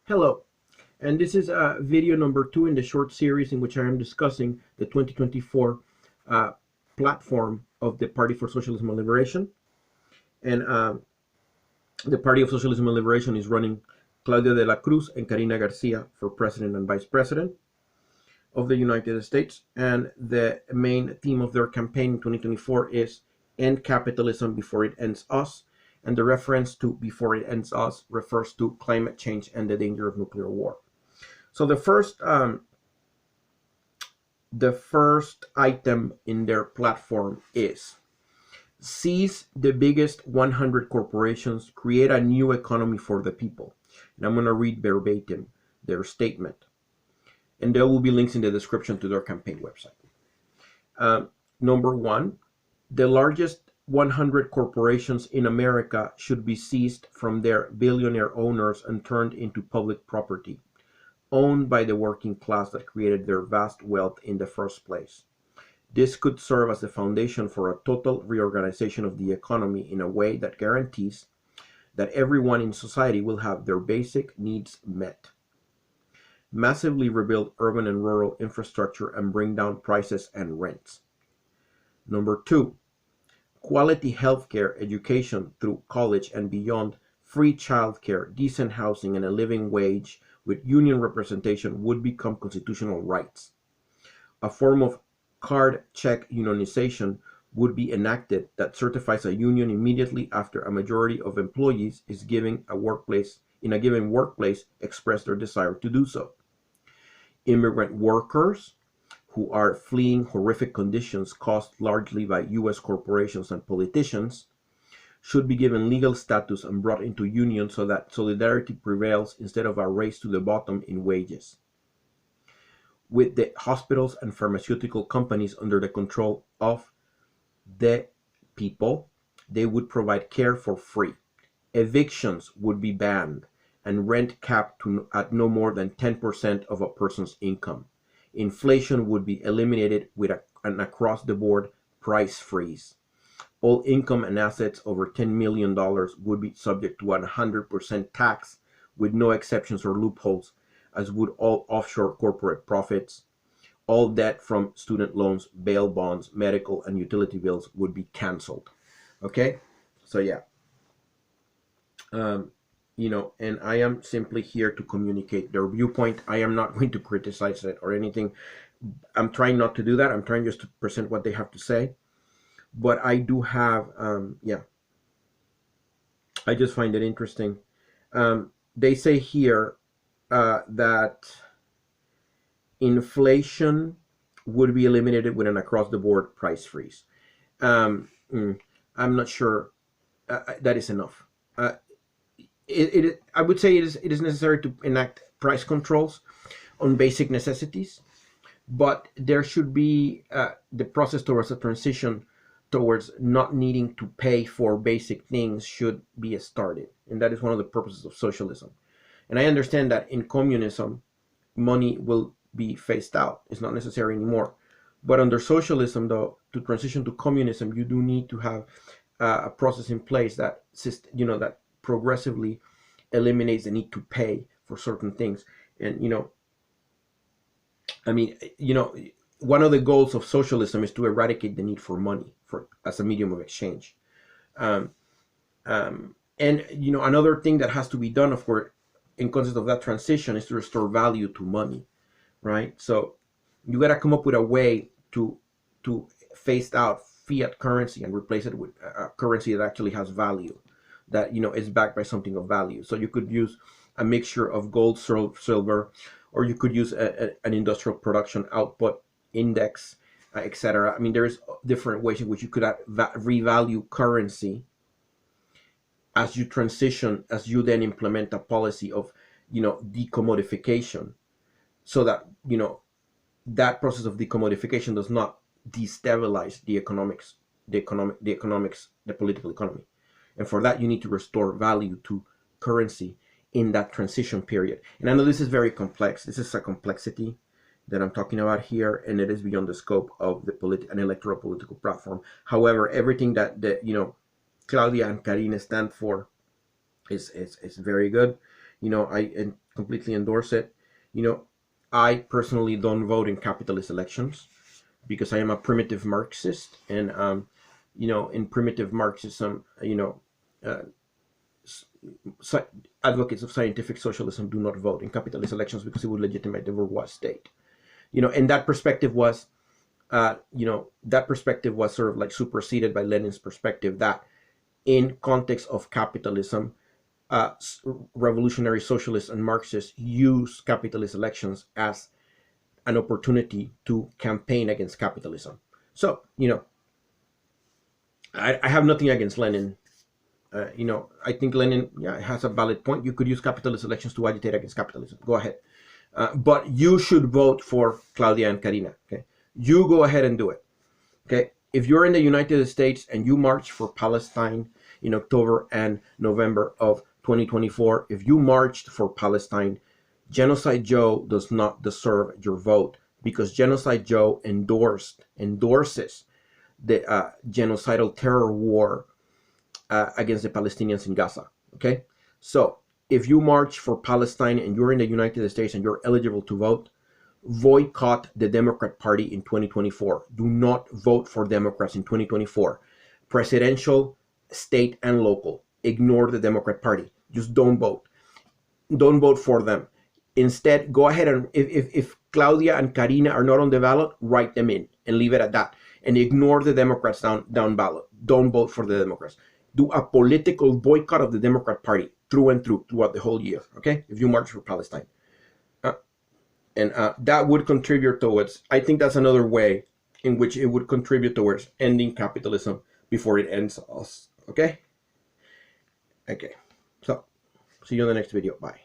Hello, and this is video number 2 in the short series in which I am discussing the 2024 platform of the Party for Socialism and Liberation. And the Party of Socialism and Liberation is running Claudia De la Cruz and Karina Garcia for President and Vice President of the United States. And the main theme of their campaign in 2024 is End Capitalism Before It Ends Us. And the reference to Before It Ends Us refers to climate change and the danger of nuclear war. So the first item in their platform is seize the biggest 100 corporations, create a new economy for the people. And I'm going to read verbatim their statement. And there will be links in the description to their campaign website. Number one, the largest 100 corporations in America should be seized from their billionaire owners and turned into public property, owned by the working class that created their vast wealth in the first place. This could serve as the foundation for a total reorganization of the economy in a way that guarantees that everyone in society will have their basic needs met. Massively rebuild urban and rural infrastructure and bring down prices and rents. Number two, quality healthcare, education through college and beyond, free childcare, decent housing, and a living wage with union representation would become constitutional rights. A form of card check unionization would be enacted that certifies a union immediately after a majority of employees is in a given workplace express their desire to do so. Immigrant workers who are fleeing horrific conditions caused largely by U.S. corporations and politicians should be given legal status and brought into unions so that solidarity prevails instead of a race to the bottom in wages. With the hospitals and pharmaceutical companies under the control of the people, they would provide care for free. Evictions would be banned and rent capped at no more than 10% of a person's income. Inflation would be eliminated with an across-the-board price freeze. All income and assets over $10 million would be subject to 100% tax with no exceptions or loopholes, as would all offshore corporate profits. All debt from student loans, bail bonds, medical, and utility bills would be canceled. Okay? So yeah. And I am simply here to communicate their viewpoint. I am not going to criticize it or anything. I'm trying not to do that. I'm trying just to present what they have to say. But I do have, I just find it interesting. They say here that inflation would be eliminated with an across-the-board price freeze. I'm not sure that is enough. I would say it is necessary to enact price controls on basic necessities, but there should be the process towards a transition towards not needing to pay for basic things should be started, and that is one of the purposes of socialism. And I understand that in communism, money will be phased out; it's not necessary anymore. But under socialism, though, to transition to communism, you do need to have a process in place that that progressively eliminates the need to pay for certain things. And one of the goals of socialism is to eradicate the need for money as a medium of exchange. And another thing that has to be done, of course, in context of that transition, is to restore value to money, right? So you got to come up with a way to phase out fiat currency and replace it with a currency that actually has value, that is backed by something of value. So you could use a mixture of gold, silver, or you could use an industrial production output index, etc. I mean, there is different ways in which you could revalue currency as you transition, as you then implement a policy of decommodification, so that that process of decommodification does not destabilize the political economy. And for that, you need to restore value to currency in that transition period. And I know this is very complex. This is a complexity that I'm talking about here, and it is beyond the scope of an electoral political platform. However, everything that Claudia and Karina stand for is very good. I completely endorse it. I personally don't vote in capitalist elections because I am a primitive Marxist, and in primitive Marxism, uh, advocates of scientific socialism do not vote in capitalist elections because it would legitimate the bourgeois state. And that perspective was sort of like superseded by Lenin's perspective that in context of capitalism, uh, revolutionary socialists and Marxists use capitalist elections as an opportunity to campaign against capitalism. So, I have nothing against Lenin. I think Lenin, has a valid point. You could use capitalist elections to agitate against capitalism. Go ahead. But you should vote for Claudia and Karina. Okay, you go ahead and do it. Okay, if you're in the United States and you march for Palestine in October and November of 2024, if you marched for Palestine, Genocide Joe does not deserve your vote because Genocide Joe endorses the genocidal terror war against the Palestinians in Gaza. Okay, so if you march for Palestine and you're in the United States and you're eligible to vote, boycott the Democrat Party in 2024. Do not vote for Democrats in 2024. Presidential, state, and local. Ignore the Democrat Party. Just don't vote. Don't vote for them. Instead, go ahead and if Claudia and Karina are not on the ballot, write them in and leave it at that. And ignore the Democrats down ballot. Don't vote for the Democrats. Do a political boycott of the Democrat Party through and through throughout the whole year. Okay, if you march for Palestine. And that would contribute towards, I think that's another way in which it would contribute towards ending capitalism before it ends us. Okay? Okay. So, see you in the next video. Bye.